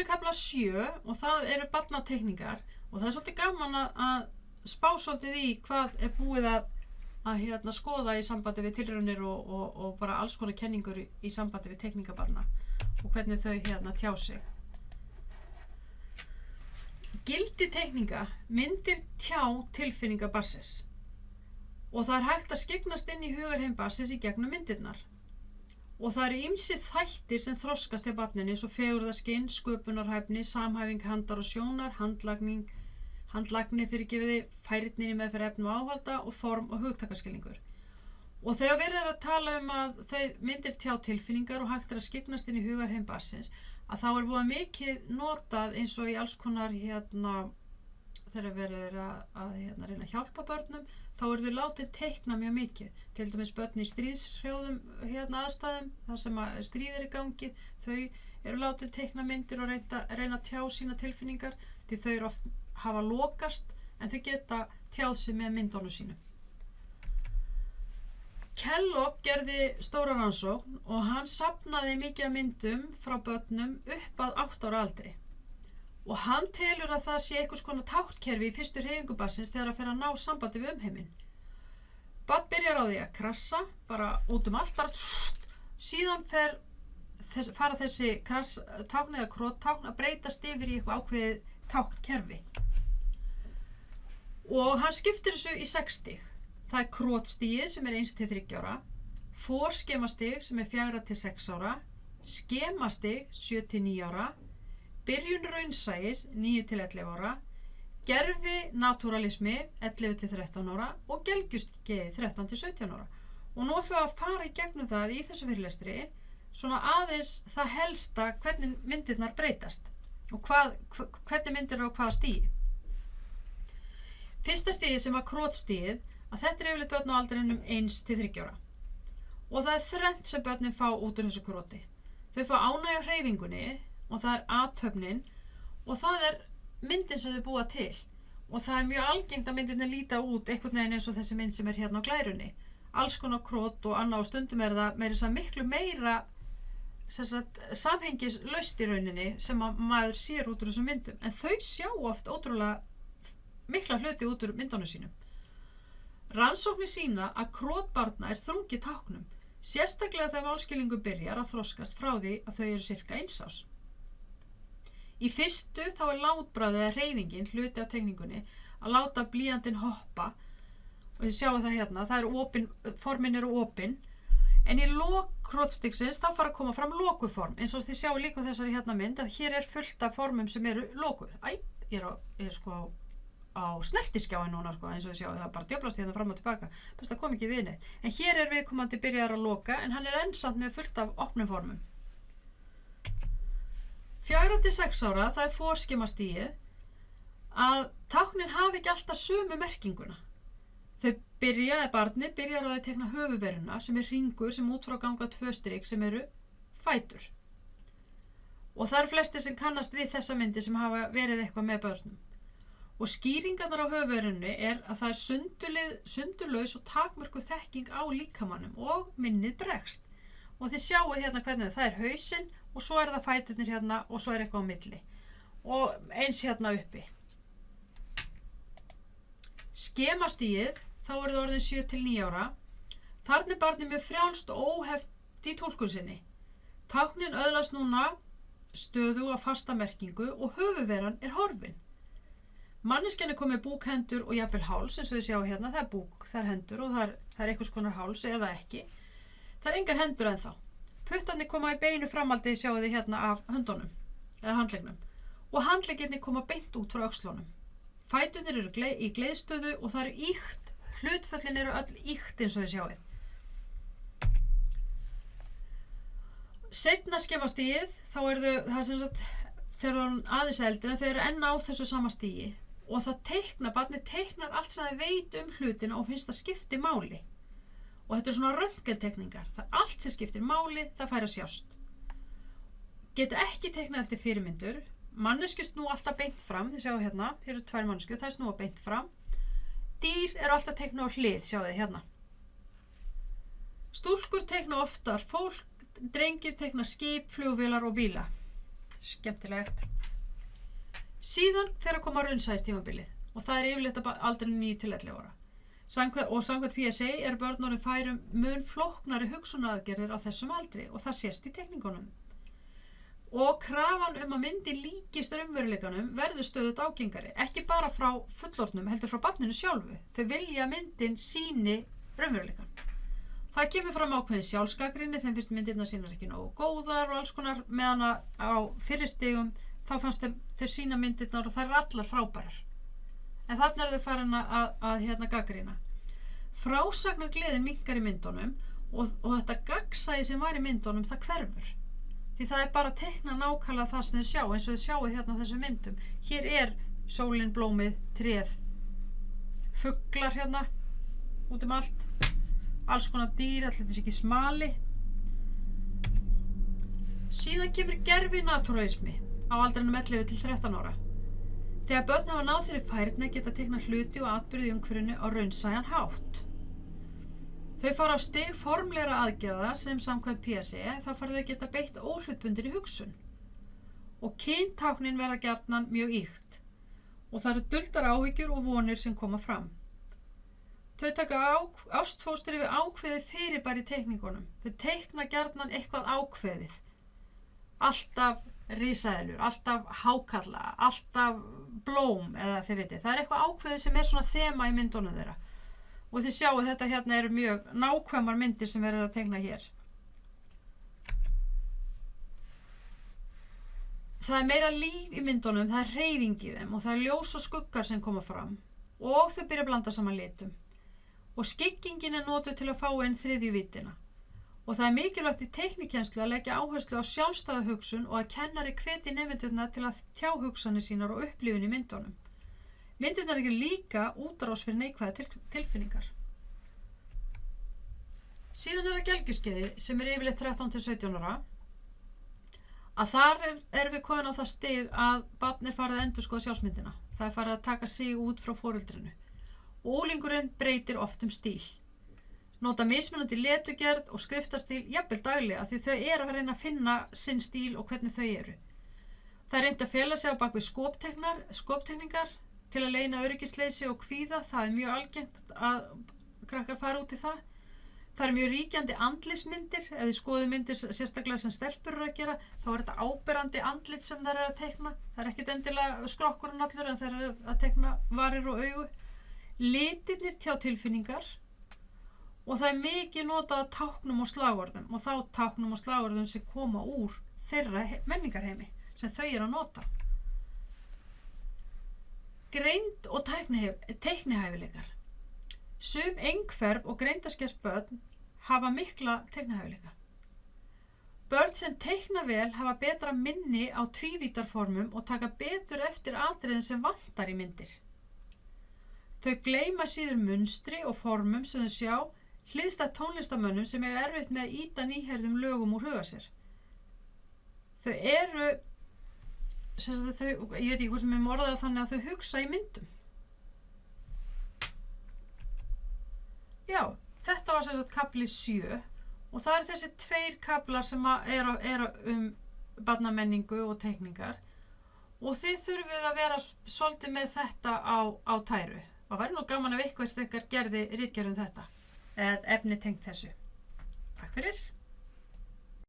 kafla 7 og það eru barnateikningar og það er svolítið gaman að spá svolítið í hvað er búið að skoða í sambandi við tilraunir og bara alls konar kenningur í sambandi við teikningabarna og hvernig þau tjá sig. Gildi teikninga myndir tjá tilfinningar barnsins og það er hægt að skyggnast inn í hugarheim barnsins í gegnum myndirnar. Og það eru ýmsir þættir sem þroskast hjá barninu eins og fegurðarskyn, sköpunarhæfni, samhæfing handar og sjónar, handlagni færni í meðferð efna og áhalda og form og hugtakaskilningur. Og þegar verið er að tala að þau myndir tjá tilfinningar og hægt er að skyggnast inn í hugarheim barnsins, að þá er búið mikið notað eins og í alls konar þegar verið er að reyna að hjálpa börnum, þá eru þau látin teikna mjög mikið. Til dæmis börn í stríðshrjáðum aðstæðum, þar sem stríð er í gangi, þau eru látin teikna myndir og reyna að tjá sína tilfinningar, því þau eru oft hafa lokast, en þau geta tjáð sig með myndunum sínum. Kellogg gerði stóra rannsókn og hann safnaði mikið af myndum frá börnum upp að 8 ára aldri. Og hann telur að það sé einhvers konar táknkerfi í fyrstu hreyfingu barnsins þegar það fer að ná sambandi við umheiminn. Barn byrjar á því að krassa, bara út allt, bara síðan fara þessi tákn eða krottákn að breytast yfir í eitthvað ákveðið táknkerfi. Og hann skiptir þessu í 6 stig. Það er krotstigið sem er 1 til 3 ára, forskemastig sem er 4 til 6 ára, skemastig 7 til 9 ára, byrjun raunsæis 9 til 11 ára, gerfi naturalismi 11 til 13 ára og gelgjustigið 13 til 17 ára. Og nú ætlum við að fara í gegnum það í þessu fyrirlestri, svona aðeins það helsta hvernig myndirnar breytast og hvernig myndir eru á hvaða stigi. Fyrsta stigið sem var krotstigið, að þetta er yfirleitt börn á aldrinum 1 til 3 ára. Og það er þrennt sem börnin fá út úr þessu kroti. Þau fá ánægju af hreyfingunni og það er athöfnin og það er myndin sem þau búa til. Og það er mjög algengt að myndinni líta út einhvern veginn eins og þessi mynd sem er hérna á glærunni. Alls konar krot og annað og stundum er það meira miklu meira samhengislaust í rauninni sem að maður sér út úr þessum myndum. En þau sjá oft ótrúlega mikla hluti út úr myndunum sínum. Rannsóknir sýna að krot barna er þrungið táknum, sérstaklega þegar málskilningur byrjar að þroskast frá því að þau eru sirka 1 árs. Í fyrstu þá er látbragðið eða hreyfingin hluti af teikningunni að láta blýantinn hoppa og þið sjáu það hérna, formin eru opin, en í lok krotstigsins þá fara að koma fram lokuform, eins og þið sjáu líka á þessari hérna mynd að hér er fullt af formum sem eru lokuð. Ég er sko á snertiskjáin núna, eins og þið sjáu það bara djöflast hérna fram og tilbaka, best að kom ekki við neitt. En hér er viðkomandi byrjaður að loka, en hann er ennsamt með fullt af opnum formum. 4 til 6 ára, það er forskemastigið, að táknin hafi ekki alltaf sömu merkinguna. Barnið byrjar á að teikna höfuðveruna, sem er hringur sem út frá ganga 2 strik sem eru fætur. Og það eru flestir sem kannast við þessa myndi sem hafa verið eitthvað með börnum. Og skýringarnar á höfuðverunni er að það er sundurlaus og takmörkuð þekking á líkamannum og minnið bregst. Og þið sjáu hérna hvernig það er hausinn og svo er það fæturnir hérna og svo er eitthvað á milli. Og eins hérna uppi. Skemastigið, þá er það orðin 7 til 9 ára. Þarna er barnið mjög frjálst og óheft í túlkun sinni. Táknin öðlast núna stöðu og fasta merkingu og höfuðveran er horfin. Manneskjan er komið búkhendur og jafnvel háls, eins og þið sjá hérna, það er búk, það er hendur og það er einhvers konar háls eða ekki. Það er engar hendur ennþá. Puttarnir koma í beinu framaldi, sjáu þið hérna af höndunum, eða handleggnum. Og handleggirnir koma beint út frá öxlunum. Fæturnir eru í gleiðstöðu og það eru ýkt, hlutföllin eru öll ýkt eins og þið sjáuð. Seinna skemastigið, þá eru það sem sagt, þegar hún aðeins eldri, en þau eru enn á þessu sama stigi. Og barnið teiknar allt sem það veit hlutina og finnst það skipti máli. Og þetta er svona röntgenteikningar. Það er allt sem skiptir máli, það fær að sjást. Getur ekki teiknað eftir fyrirmyndur. Manneskju snú alltaf beint fram, þið sjáu hérna, hér eru 2 manneskju, það er snúa beint fram. Dýr eru alltaf teiknað á hlið, sjáu þið hérna. Stúlkur teikna oftar fólk, drengir teikna skip, flugvélar og bíla. Skemmtilegt. Síðan fer að koma raunsæistímabilið og það yfirleitt á aldrinum 9 til 11 ára. Samkvæmt PSA börn orðin færum mun flóknari hugsunaraðgerðir á þessum aldri og það sést í teikningunum. Og krafan að myndin líkist raunveruleikanum verður stöðugt ágengari, ekki bara frá fullorðnum, heldur frá barninu sjálfu. Þau vilja að myndin sýni raunveruleikann. Það kemur fram ákveðin sjálfsgagnrýni, þeim finnst myndirnar sínar ekki nógu góðar og alls konar, meðan á fyrri stigum þá fannst þau sýna myndirnar og þær allar frábærar. En þarna þau farin að gagnrýna. Frásagnargleðin minnkar í myndunum og þetta gagnsæi sem var í myndunum, það hverfur. Því það bara að teikna nákvæmlega það sem þau sjá, eins og þau sjáu hérna á þessum myndum. Hér sólin, blómið, tréð, fuglar hérna, út allt, alls konar dýr, allir þessi ekki smali. Síðan kemur gervi naturalismi á aldrinum 11 til 13 ára. Þegar börn hafa náð þeirri færni geta teikna hluti og atburði í umhverfinu á raunsæjan hátt. Þau fara á stig formlegra aðgerða sem samkvæmt PSA, þá fara þau geta beitt óhlutbundinni hugsun. Og kyntáknin verða gjarnan mjög ýkt. Og það eru duldar áhyggjur og vonir sem koma fram. Þau taka ástfóstri við ákveðið fyrirbæri í teikningunum. Þau teikna gjarnan eitthvað ákveðið. Alltaf risaeðlur, alltaf hákarla, alltaf blóm eða þið vitið. Það eitthvað ákveðið sem svona þema í myndunum þeirra. Og þið sjáu þetta hérna eru mjög nákvæmar myndir sem verður að teikna hér. Það meira líf í myndunum, það hreyfing í þeim og það ljós og skuggar sem koma fram og þau byrja að blanda saman litum. Og skyggingin notuð til að fá inn þriðju víddina. Og það mikilvægt í teiknikennslu að leggja áherslu á sjálfstæða hugsun og að kennari hvetji nemendurna til að tjá hugsanir sínar og upplifun í myndunum. Myndirnar eru líka útrás fyrir neikvæða tilfinningar. Síðan það gelgjuskeiði sem yfirleitt 13 til 17 ára. Að þar við komin á það stig að barn farið að endurskoða sjálfsmyndina. Það farið að taka sig út frá foreldrinu. Úlingurinn breytir oft stíl. Nota mismunandi leturgerð og skriftastíl jafnvel daglega því þau að reyna að finna sinn stíl og hvernig þau eru. Það reynt að fela sig á bak við skopteikningar til að leyna öryggisleysi og kvíða. Það mjög algengt að krakkar fara út í það. Það mjög ríkjandi andlitsmyndir. Ef þið skoðu myndir sérstaklega sem stelpur eru að gera, þá þetta áberandi andlit sem þær að teikna. Það ekkert endilega skrokkurinn allur en þær að teikna varir og augu. Litirnir tjá tilfinningar og það mikið notað á táknum og slagorðum og þá táknum og slagorðum sem koma úr þeirra menningarheimi sem þau að nota. Greind og teiknihæfileikar. Sum einhverf og greindaskert börn hafa mikla teiknihæfileika. Börn sem teikna vel hafa betra minni á tvívítarformum og taka betur eftir atriðin sem vantar í myndir. Þau gleyma síður munstri og formum sem þau sjá hliðstætt tónlistarmönnum sem eiga erfitt með að ýta nýherðum lögum úr huga sér. Þau eru ég veit ekki hvort sem orðað það þannig að þau hugsa í myndum. Já, þetta var kafli 7 og það þessi 2 kaflar sem eru barnamenningu og teikningar og þið þurfið að vera svolítið með þetta á tæru. Það væri nú gaman ef eitthvað þegar gerði ritgerð þetta eða efni tengt þessu. Takk fyrir.